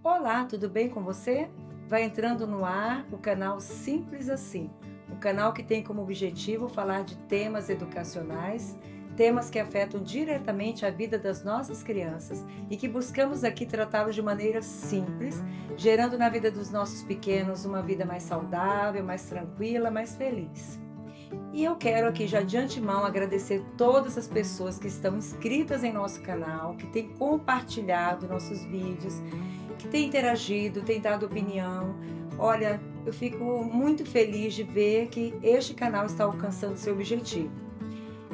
Olá, tudo bem com você? Vai entrando no ar o canal Simples Assim, um canal que tem como objetivo falar de temas educacionais, temas que afetam diretamente a vida das nossas crianças e que buscamos aqui tratá-los de maneira simples, gerando na vida dos nossos pequenos uma vida mais saudável, mais tranquila, mais feliz. E eu quero aqui já de antemão agradecer todas as pessoas que estão inscritas em nosso canal, que têm compartilhado nossos vídeos, que têm interagido, têm dado opinião. Olha, eu fico muito feliz de ver que este canal está alcançando seu objetivo.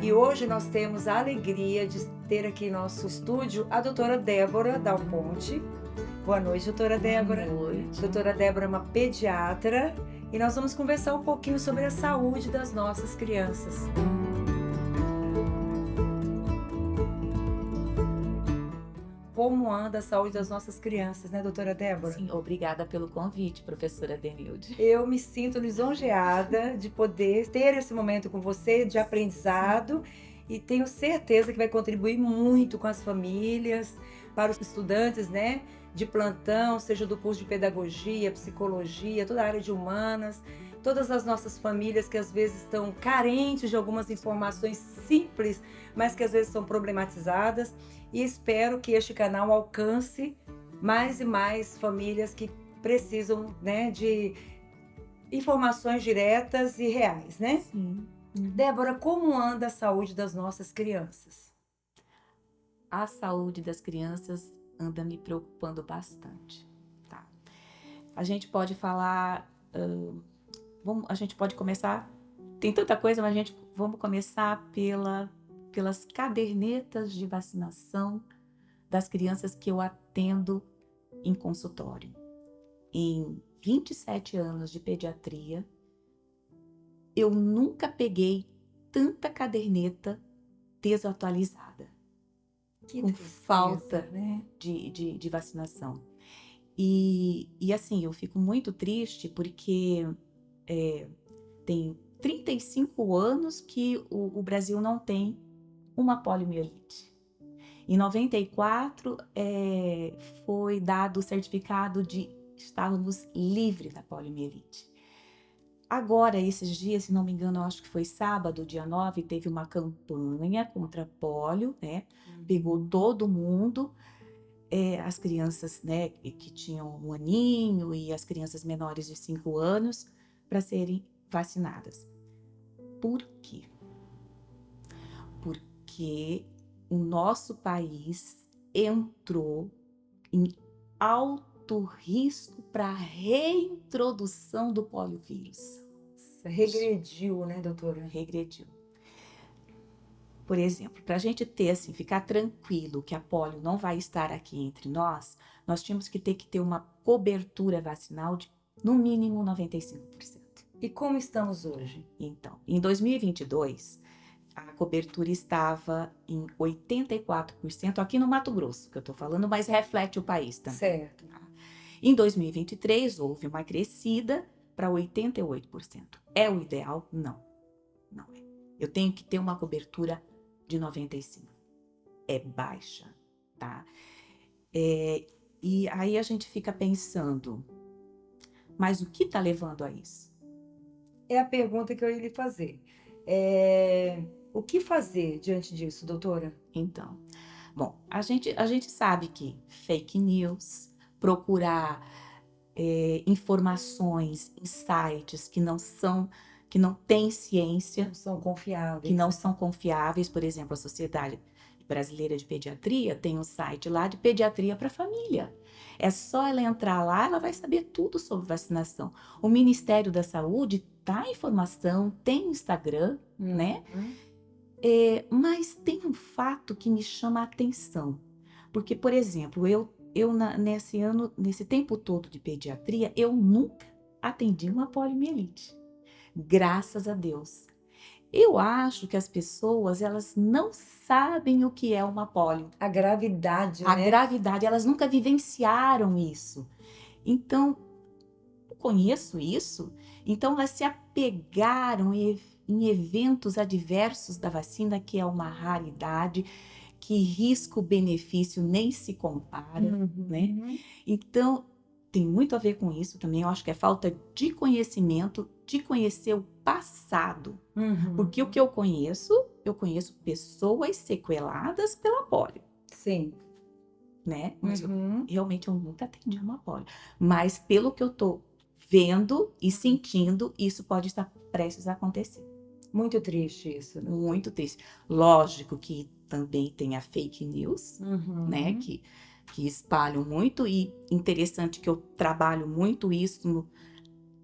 E hoje nós temos a alegria de ter aqui em nosso estúdio a doutora Débora Dal Ponte. Boa noite, doutora Débora. Boa noite. Doutora Débora é uma pediatra e nós vamos conversar um pouquinho sobre a saúde das nossas crianças. Como anda a saúde das nossas crianças, né, doutora Débora? Sim, obrigada pelo convite, professora Denilde. Eu me sinto lisonjeada de poder ter esse momento com você de aprendizado e tenho certeza que vai contribuir muito com as famílias, para os estudantes, né, de plantão, seja do curso de pedagogia, psicologia, toda a área de humanas, todas as nossas famílias que às vezes estão carentes de algumas informações simples, mas que às vezes são problematizadas, e espero que este canal alcance mais e mais famílias que precisam, né, de informações diretas e reais, né? Sim. Débora, como anda a saúde das nossas crianças? A saúde das crianças anda me preocupando bastante, tá? A gente pode falar, a gente pode começar, tem tanta coisa, mas vamos começar pelas cadernetas de vacinação das crianças que eu atendo em consultório. Em 27 anos de pediatria, eu nunca peguei tanta caderneta desatualizada, Que com tristeza, falta né? de vacinação. E assim, eu fico muito triste porque tem 35 anos que o Brasil não tem uma poliomielite. Em 94, foi dado o certificado de estarmos livres da poliomielite. Agora, esses dias, se não me engano, eu acho que foi sábado, dia 9, teve uma campanha contra a polio, né? Pegou todo mundo, as crianças, né, que tinham 1 aninho e as crianças menores de 5 anos, para serem vacinadas. Por quê? Porque o nosso país entrou em alto risco para a reintrodução do poliovírus. Regrediu, né, doutora? Regrediu. Por exemplo, para a gente ter, assim, ficar tranquilo que a polio não vai estar aqui entre nós tínhamos que ter uma cobertura vacinal de, no mínimo, 95%. E como estamos hoje? Então, em 2022, a cobertura estava em 84%, aqui no Mato Grosso, que eu estou falando, mas reflete o país também. Certo. Em 2023, houve uma crescida para 88%. É o ideal? Não. Não é. Eu tenho que ter uma cobertura de 95%. É baixa, tá? E aí a gente fica pensando, mas o que está levando a isso? É a pergunta que eu ia lhe fazer. O que fazer diante disso, doutora? Então, bom, a gente sabe que fake news, procurar informações em sites que não têm ciência, Não são confiáveis. que não são confiáveis. Por exemplo, a Sociedade Brasileira de Pediatria tem um site lá de pediatria para família. É só ela entrar lá, ela vai saber tudo sobre vacinação. O Ministério da Saúde dá informação, tem Instagram, né? Mas tem um fato que me chama a atenção. Porque, por exemplo, nesse tempo todo de pediatria, eu nunca atendi uma poliomielite. Graças a Deus. Eu acho que as pessoas, elas não sabem o que é uma polio. A gravidade, A né? gravidade, elas nunca vivenciaram isso. Então, eu conheço isso, então elas se apegaram em eventos adversos da vacina, que é uma raridade, que risco-benefício nem se compara, né? Uhum. Então, tem muito a ver com isso também. Eu acho que é falta de conhecimento, de conhecer o passado. Porque o que Uhum. eu conheço pessoas sequeladas pela polio, Sim. né? Mas Uhum. realmente eu nunca atendi uma polio. Mas pelo que eu tô vendo e sentindo, isso pode estar prestes a acontecer. Muito triste isso, né? Muito triste. Lógico que também tem a fake news, né? Uhum. Que espalham muito, e interessante que eu trabalho muito isso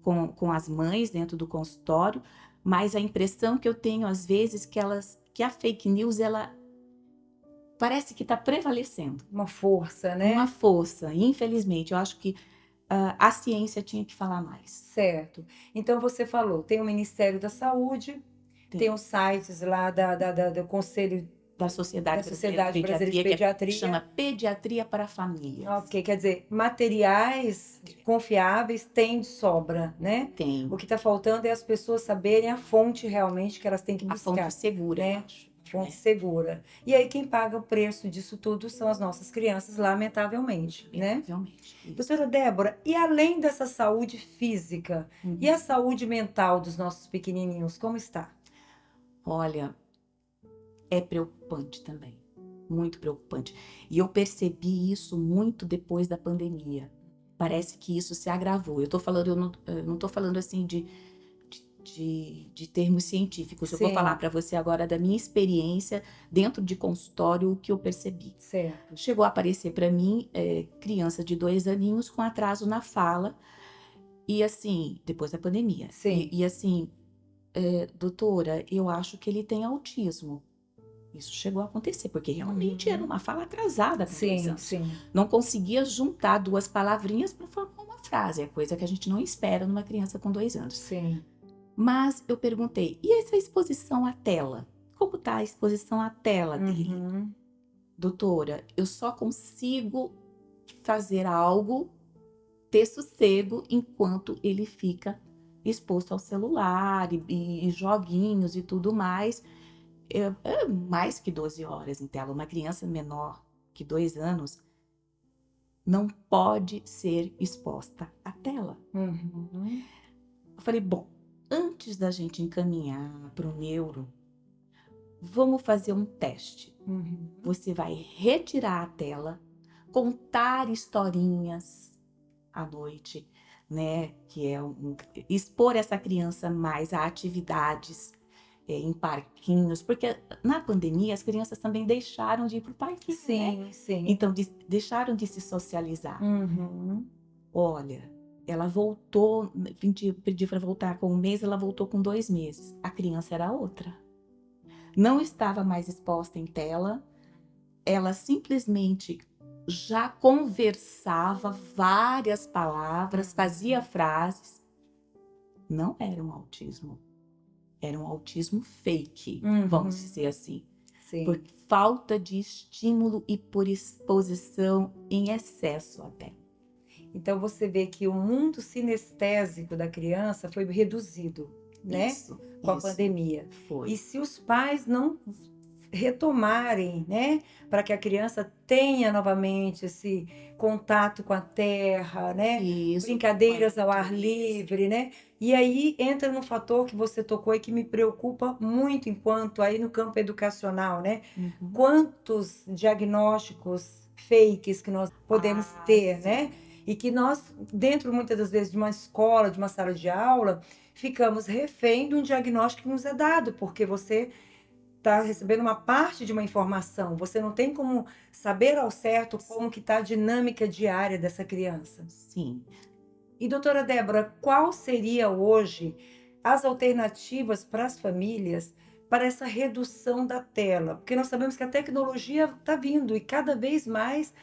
com as mães dentro do consultório, mas a impressão que eu tenho às vezes que a fake news, ela parece que está prevalecendo. Uma força, Uma né? força, infelizmente. Eu acho que a ciência tinha que falar mais. Certo. Então você falou, tem o Ministério da Saúde, tem Tem. os sites lá do Conselho Da da Sociedade Brasileira de Sociedade Brasileira de Pediatria, que chama Pediatria. Pediatria para Famílias. Ok, quer dizer, materiais confiáveis tem de sobra, né? Tem. O que está faltando é as pessoas saberem a fonte realmente que elas têm que A fonte buscar, segura, eu né? acho, Fonte né? segura. E aí quem paga o preço disso tudo são as nossas crianças, lamentavelmente, né? Lamentavelmente, isso. Doutora Débora, e além dessa saúde física, e a saúde mental dos nossos pequenininhos, como está? Olha, é preocupante também, muito preocupante. E eu percebi isso muito depois da pandemia. Parece que isso se agravou. Eu não tô falando assim de termos científicos. Eu vou falar Sim, para você agora da minha experiência dentro de consultório, o que eu percebi. certo. Chegou a aparecer para mim criança de 2 aninhos com atraso na fala, e assim, depois da pandemia. Sim. E assim, doutora, eu acho que ele tem autismo. Isso chegou a acontecer, porque realmente era Uhum. uma fala atrasada com dois Sim, anos. sim, Não conseguia juntar duas palavrinhas para formar uma frase. É coisa que a gente não espera numa criança com 2 anos. sim. Mas eu perguntei, e essa exposição à tela? Como está a exposição à tela dele? Uhum. Doutora, eu só consigo fazer algo, ter sossego, enquanto ele fica exposto ao celular e joguinhos e tudo mais. É mais que 12 horas em tela. Uma criança menor que 2 anos não pode ser exposta à tela. Uhum. Eu falei, bom, antes da gente encaminhar para o neuro, vamos fazer um teste. Uhum. Você vai retirar a tela, contar historinhas à noite, né? Que é expor essa criança mais a atividades em parquinhos, porque na pandemia as crianças também deixaram de ir para o parquinho, né? Sim, sim. Então deixaram de se socializar. Uhum. Olha, ela voltou, pedi para voltar com 1 mês, ela voltou com 2 meses. A criança era outra. Não estava mais exposta em tela, ela simplesmente já conversava várias palavras, fazia frases. Não era um autismo, era um autismo fake, vamos Uhum. dizer assim, por Sim. falta de estímulo e por exposição em excesso até. Então você vê que o mundo sinestésico da criança foi reduzido, né? Isso, Com a isso pandemia. E foi. se os pais não retomarem, né, para que a criança tenha novamente esse contato com a terra, né, Isso, com a brincadeiras ao ar natureza. livre, né, e aí entra no fator que você tocou e que me preocupa muito enquanto aí no campo educacional, né, Uhum. quantos diagnósticos fakes que nós podemos Ah, ter, né, sim. e que nós, dentro muitas das vezes de uma escola, de uma sala de aula, ficamos refém de um diagnóstico que nos é dado, porque você está recebendo uma parte de uma informação, você não tem como saber ao certo como que está a dinâmica diária dessa criança. Sim. E doutora Débora, qual seria hoje as alternativas para as famílias para essa redução da tela? Porque nós sabemos que a tecnologia está vindo e cada vez mais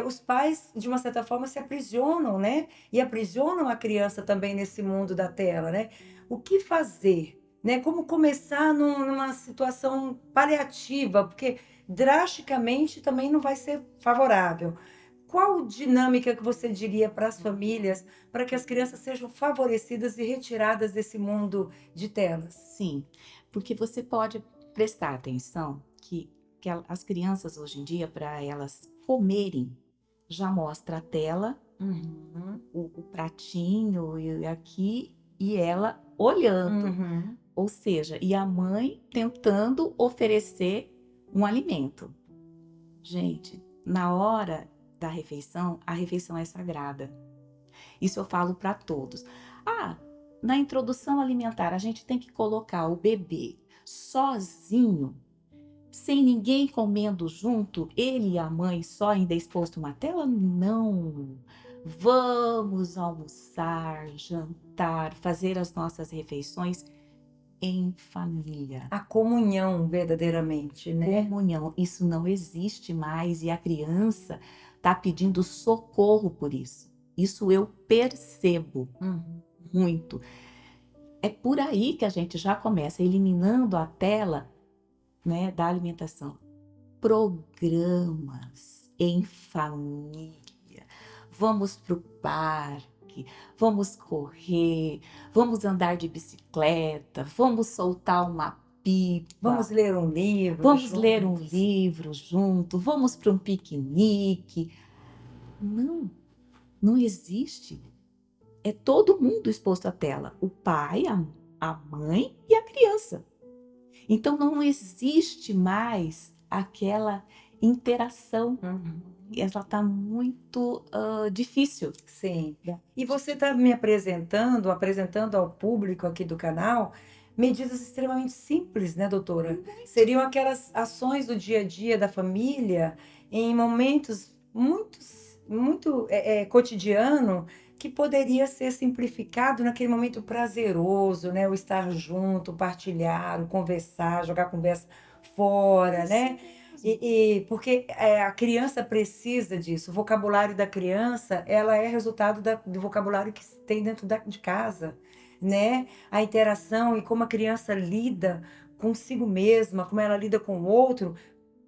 os pais, de uma certa forma, se aprisionam, né? E aprisionam a criança também nesse mundo da tela, né? O que fazer? Né? Como começar numa situação paliativa? Porque drasticamente também não vai ser favorável. Qual dinâmica que você diria para as famílias para que as crianças sejam favorecidas e retiradas desse mundo de telas? Sim, porque você pode prestar atenção que que as crianças hoje em dia, para elas comerem, já mostra a tela, Uhum. o pratinho e aqui, e ela olhando. Uhum. Ou seja, e a mãe tentando oferecer um alimento. Gente, na hora da refeição, a refeição é sagrada. Isso eu falo para todos. Ah, na introdução alimentar, a gente tem que colocar o bebê sozinho, sem ninguém comendo junto, ele e a mãe só ainda exposto uma tela? Não. Vamos almoçar, jantar, fazer as nossas refeições em família. A comunhão, verdadeiramente, né? Comunhão, isso não existe mais e a criança está pedindo socorro por isso. Isso eu percebo Uhum. muito. É por aí que a gente já começa eliminando a tela, né, da alimentação. Programas em família. Vamos para o parque, vamos correr, vamos andar de bicicleta, vamos soltar uma pipa. Vamos ler um livro Vamos ler um juntos. livro junto, vamos para um piquenique. Não, não existe. É todo mundo exposto à tela. O pai, a mãe e a criança. Então não existe mais aquela interação. Uhum. Ela está muito difícil. Sim. E você está me apresentando ao público aqui do canal, medidas extremamente simples, né, doutora? Seriam aquelas ações do dia a dia da família em momentos muito cotidiano que poderia ser simplificado naquele momento prazeroso, né? O estar junto, o partilhar, o conversar, jogar a conversa fora, né? Porque a criança precisa disso. O vocabulário da criança, ela é resultado do vocabulário que se tem dentro de casa, né? A interação e como a criança lida consigo mesma, como ela lida com o outro,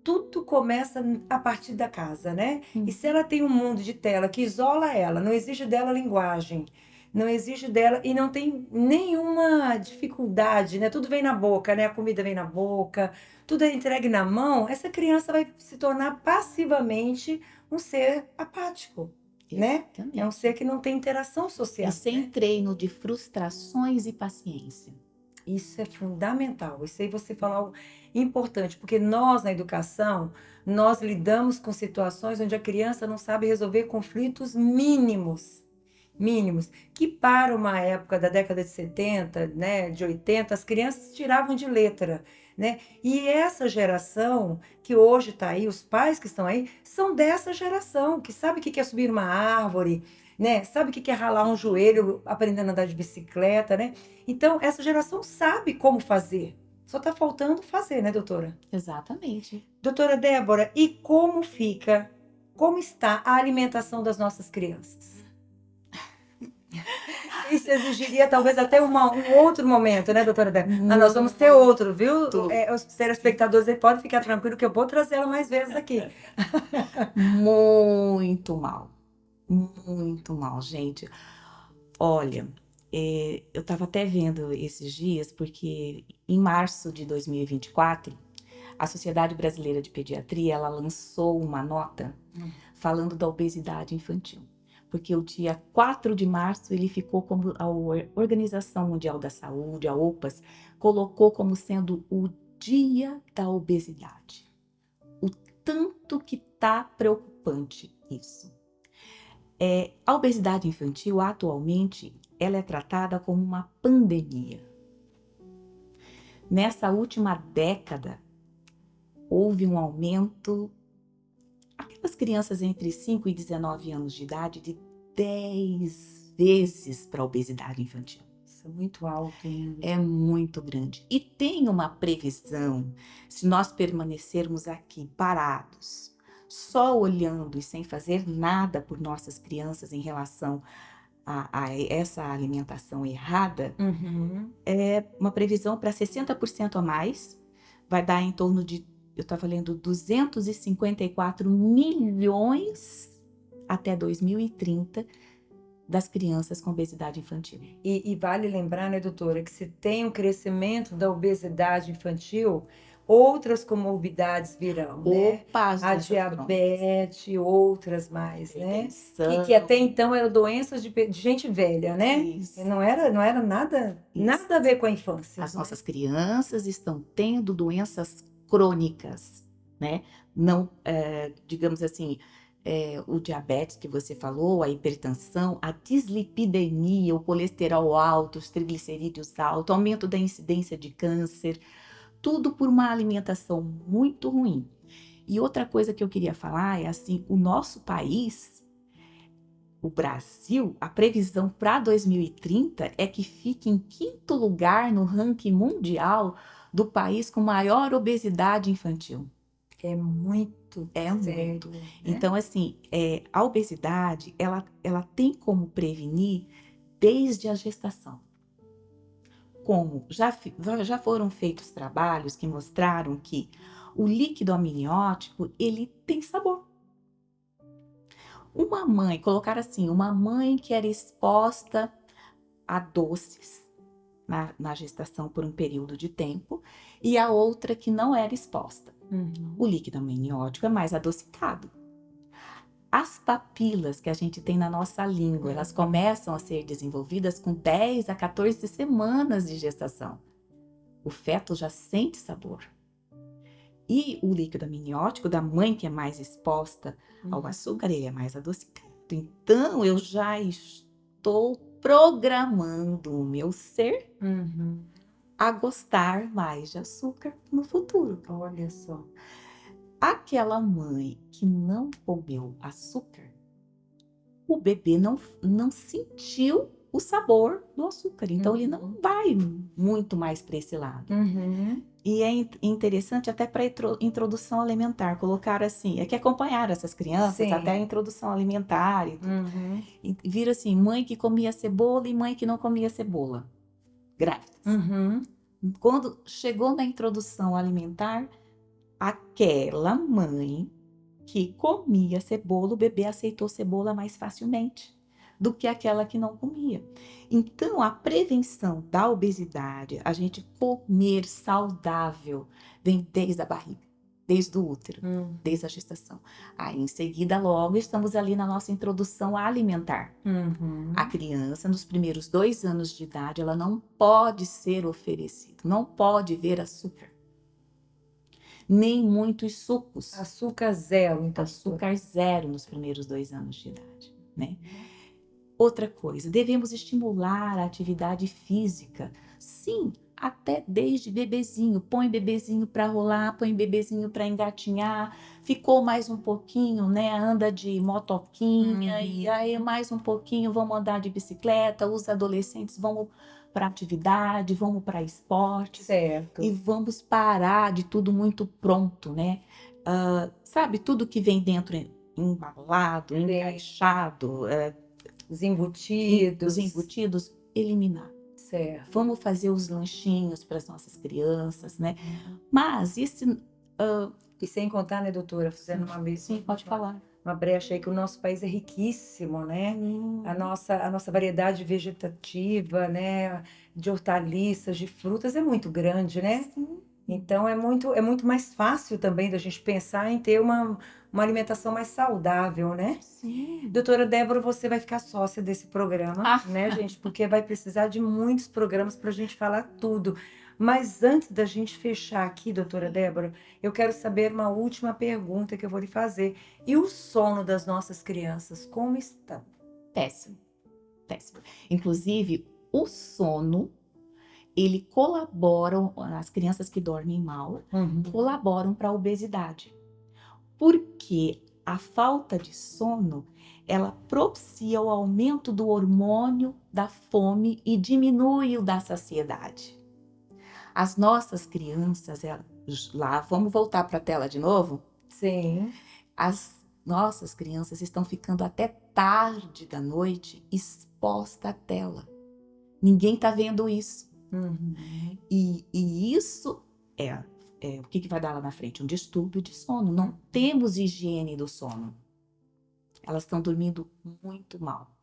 tudo começa a partir da casa, né? E se ela tem um mundo de tela que isola ela, não exige dela linguagem, não exige dela e não tem nenhuma dificuldade, né? Tudo vem na boca, né? A comida vem na boca, tudo é entregue na mão. Essa criança vai se tornar passivamente um ser apático, né? É um Exatamente. ser que não tem interação E social, sem né? treino de frustrações e paciência. Isso é fundamental. Isso aí você falou algo importante, porque nós na educação, nós lidamos com situações onde a criança não sabe resolver conflitos mínimos, mínimos, que para uma época da década de 70, né, de 80, as crianças tiravam de letra, né? E essa geração que hoje está aí, os pais que estão aí, são dessa geração, que sabe o que é subir uma árvore, né? Sabe o que é ralar um joelho aprendendo a andar de bicicleta, né? Então, essa geração sabe como fazer. Só está faltando fazer, né, doutora? Exatamente. Doutora Débora, e como está a alimentação das nossas crianças? Isso exigiria talvez até um outro momento, né, doutora Débora? Ah, nós vamos ter outro, viu? Os telespectadores aí podem ficar tranquilos que eu vou trazer ela mais vezes aqui. Muito mal. Muito mal, gente. Olha, eu estava até vendo esses dias, porque em março de 2024, a Sociedade Brasileira de Pediatria, ela lançou uma nota falando da obesidade infantil. Porque o dia 4 de março ele ficou como a Organização Mundial da Saúde, a OPAS, colocou como sendo o Dia da Obesidade. O tanto que tá preocupante isso. A obesidade infantil, atualmente, ela é tratada como uma pandemia. Nessa última década, houve um aumento, aquelas crianças entre 5 e 19 anos de idade, de 10 vezes para a obesidade infantil. Isso é muito alto, né? É muito grande. E tem uma previsão, se nós permanecermos aqui parados, só olhando e sem fazer nada por nossas crianças em relação a essa alimentação errada, é uma previsão para 60% a mais, vai dar em torno de, eu estava lendo, 254 milhões até 2030 das crianças com obesidade infantil. E vale lembrar, né, doutora, que se tem um crescimento da obesidade infantil, outras comorbidades virão, né? Opa, as A doenças crônicas. diabetes, outras mais, né? Que Hipertensão. até então eram doenças de gente velha, né? E Isso, não era isso. nada a ver com a infância, As né? nossas crianças estão tendo doenças crônicas, né? Não, digamos assim, o diabetes que você falou, a hipertensão, a dislipidemia, o colesterol alto, os triglicerídeos altos, aumento da incidência de câncer, tudo por uma alimentação muito ruim. E outra coisa que eu queria falar é assim, o nosso país, o Brasil, a previsão para 2030 é que fique em quinto lugar no ranking mundial do país com maior obesidade infantil. É muito É muito. sério, né? Então, assim, a obesidade, ela tem como prevenir desde a gestação. Como já foram feitos trabalhos que mostraram que o líquido amniótico, ele tem sabor. Uma mãe, colocar assim, uma mãe que era exposta a doces na gestação por um período de tempo e a outra que não era exposta. Uhum. O líquido amniótico é mais adocicado. As papilas que a gente tem na nossa língua, elas começam a ser desenvolvidas com 10 a 14 semanas de gestação. O feto já sente sabor. E o líquido amniótico da mãe que é mais exposta ao açúcar, ele é mais adocicado. Então, eu já estou programando o meu ser Uhum. a gostar mais de açúcar no futuro. Olha só. Aquela mãe que não comeu açúcar, o bebê não sentiu o sabor do açúcar. Então, ele não vai muito mais para esse lado. Uhum. E é interessante até para introdução alimentar, colocar assim, é que acompanhar essas crianças Sim. até a introdução alimentar e tudo. Uhum. E vira assim, mãe que comia cebola e mãe que não comia cebola, grávidas. Uhum. Quando chegou na introdução alimentar, aquela mãe que comia cebola, o bebê aceitou cebola mais facilmente do que aquela que não comia. Então, a prevenção da obesidade, a gente comer saudável, vem desde a barriga, desde o útero, desde a gestação. Aí, em seguida, logo estamos ali na nossa introdução alimentar. Uhum. A criança, nos primeiros 2 anos de idade, ela não pode ser oferecida, não pode ver açúcar, nem muitos sucos. Açúcar zero, então. Açúcar zero nos primeiros 2 anos de idade, né? Outra coisa, devemos estimular a atividade física. Sim, até desde bebezinho. Põe bebezinho para rolar, põe bebezinho para engatinhar. Ficou mais um pouquinho, né? Anda de motoquinha e aí mais um pouquinho vamos andar de bicicleta. Os adolescentes vão para atividade, vamos para esporte. Certo. E vamos parar de tudo muito pronto, né? Sabe, tudo que vem dentro embalado, encaixado, Os embutidos. os embutidos, eliminar. Certo. Vamos fazer os lanchinhos para as nossas crianças, né? Mas esse... E sem contar, né, doutora, fazendo uma Sim, pode falar. Uma brecha aí que o nosso país é riquíssimo, né? A nossa variedade vegetativa, né, de hortaliças, de frutas é muito grande, né? Sim. Então é muito mais fácil também da gente pensar em ter uma alimentação mais saudável, né? Sim. Doutora Débora, você vai ficar sócia desse programa, né, gente? Porque vai precisar de muitos programas para a gente falar tudo. Mas antes da gente fechar aqui, doutora Débora, eu quero saber uma última pergunta que eu vou lhe fazer. E o sono das nossas crianças, como está? Péssimo, péssimo. Inclusive, o sono, ele colabora, as crianças que dormem mal, colaboram para a obesidade. Porque a falta de sono, ela propicia o aumento do hormônio da fome e diminui o da saciedade. As nossas crianças, lá, vamos voltar para a tela de novo? Sim. As nossas crianças estão ficando até tarde da noite exposta à tela. Ninguém está vendo isso. E isso o que vai dar lá na frente? Um distúrbio de sono. Não temos higiene do sono. Elas estão dormindo muito mal.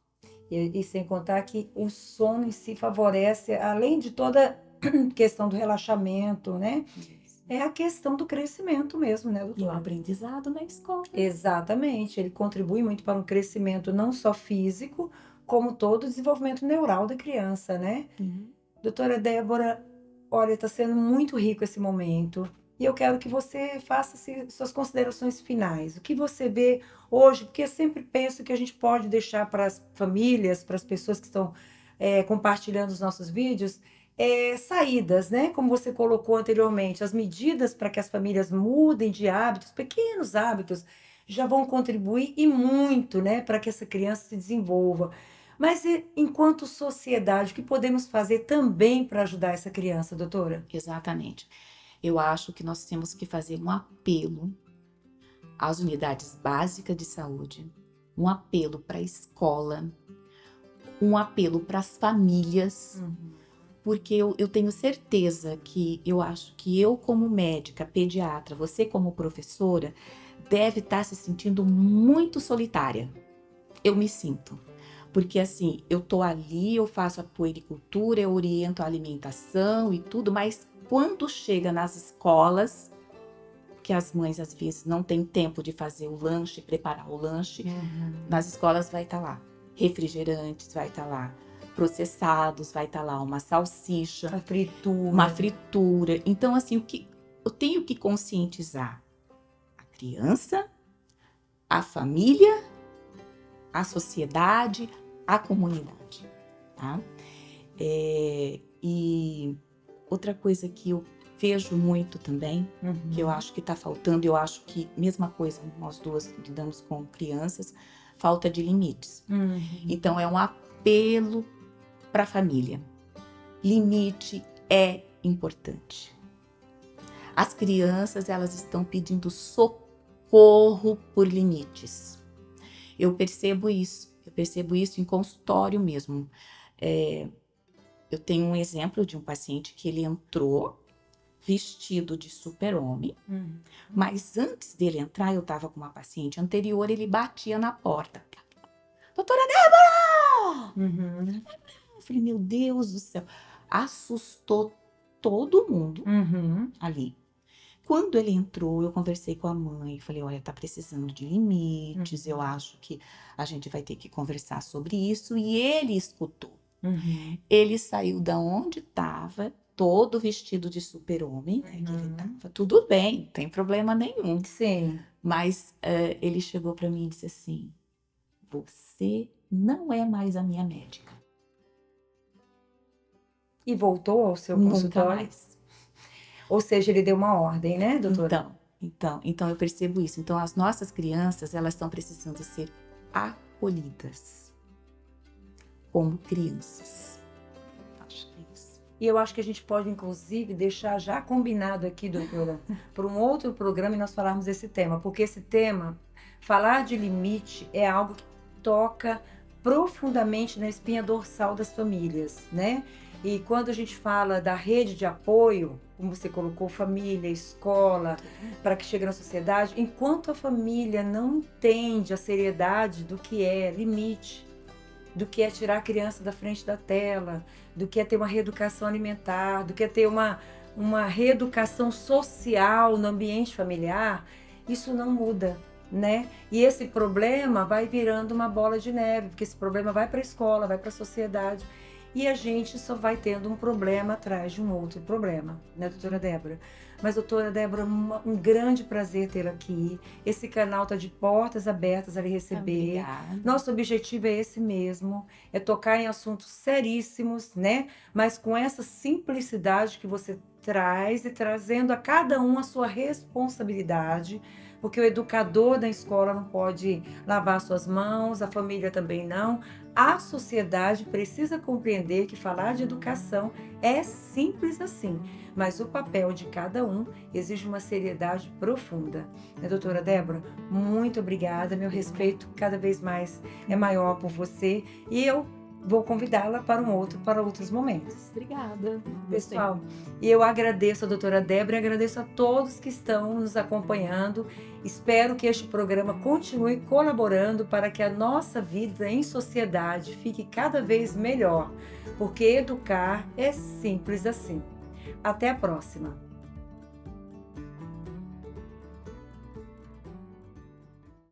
E sem contar que o sono em si favorece, além de toda a questão do relaxamento, né? é a questão do crescimento mesmo, né, E o doutora? aprendizado na escola. Exatamente, ele contribui muito para um crescimento não só físico, como todo o desenvolvimento neural da criança, né? Sim. Doutora Débora, olha, está sendo muito rico esse momento. E eu quero que você faça suas considerações finais. O que você vê hoje? Porque eu sempre penso que a gente pode deixar para as famílias, para as pessoas que estão compartilhando os nossos vídeos, saídas, né? Como você colocou anteriormente, as medidas para que as famílias mudem de hábitos, pequenos hábitos, já vão contribuir e muito, né, para que essa criança se desenvolva. Mas e, enquanto sociedade, o que podemos fazer também para ajudar essa criança, doutora? Exatamente. Eu acho que nós temos que fazer um apelo às unidades básicas de saúde, um apelo para a escola, um apelo para as famílias, Uhum. porque eu tenho certeza que eu acho que eu, como médica, pediatra, você, como professora, deve estar se sentindo muito solitária. Eu me sinto. Porque assim, eu tô ali, eu faço a puericultura, eu oriento a alimentação e tudo, mas quando chega nas escolas, que as mães às vezes não têm tempo de fazer o lanche, preparar o lanche, Uhum. nas escolas vai estar lá refrigerantes, vai estar lá processados, vai estar lá uma salsicha, A uma fritura. fritura. Então assim, o que eu tenho que conscientizar a criança, a família, a sociedade, a comunidade, tá? E outra coisa que eu vejo muito também, que eu Uhum. acho que está faltando, eu acho que mesma coisa, nós duas lidamos com crianças, falta de limites. Uhum. Então é um apelo para a família. Limite é importante. As crianças, elas estão pedindo socorro por limites. Eu percebo isso em consultório mesmo. Eu tenho um exemplo de um paciente que ele entrou vestido de super-homem, Uhum. mas antes dele entrar, eu estava com uma paciente anterior, ele batia na porta. Doutora Débora! Uhum. Eu falei, meu Deus do céu. Assustou todo mundo Uhum. ali. Quando ele entrou, eu conversei com a mãe, falei, olha, tá precisando de limites, eu acho que a gente vai ter que conversar sobre isso. E ele escutou. Uhum. Ele saiu da onde estava, todo vestido de super-homem, né, que ele Uhum. estava. Tudo bem, não tem problema nenhum. Sim. Mas ele chegou para mim e disse assim, você não é mais a minha médica. E voltou ao seu Nunca consultório? mais. Ou seja, ele deu uma ordem, né, doutora? Então eu percebo isso. Então as nossas crianças, elas estão precisando ser acolhidas como crianças. Acho que é isso. E eu acho que a gente pode, inclusive, deixar já combinado aqui, doutora, para um outro programa e nós falarmos desse tema, porque esse tema, falar de limite, é algo que toca profundamente na espinha dorsal das famílias, né? E quando a gente fala da rede de apoio, como você colocou, família, escola, para que chegue na sociedade, enquanto a família não entende a seriedade do que é limite, do que é tirar a criança da frente da tela, do que é ter uma reeducação alimentar, do que é ter uma reeducação social no ambiente familiar, isso não muda, né? E esse problema vai virando uma bola de neve, porque esse problema vai para a escola, vai para a sociedade, e a gente só vai tendo um problema atrás de um outro problema, né, doutora Débora? Mas, doutora Débora, um grande prazer tê-la aqui. Esse canal está de portas abertas a lhe receber. Obrigada. Nosso objetivo é esse mesmo, é tocar em assuntos seríssimos, né? Mas com essa simplicidade que você traz e trazendo a cada um a sua responsabilidade, porque o educador da escola não pode lavar suas mãos, a família também não. A sociedade precisa compreender que falar de educação é simples assim, mas o papel de cada um exige uma seriedade profunda. Né, doutora Débora? Muito obrigada, meu respeito cada vez mais é maior por você e eu vou convidá-la para outros momentos. Obrigada. Pessoal, e eu agradeço a doutora Débora e agradeço a todos que estão nos acompanhando. Espero que este programa continue colaborando para que a nossa vida em sociedade fique cada vez melhor, porque educar é simples assim. Até a próxima!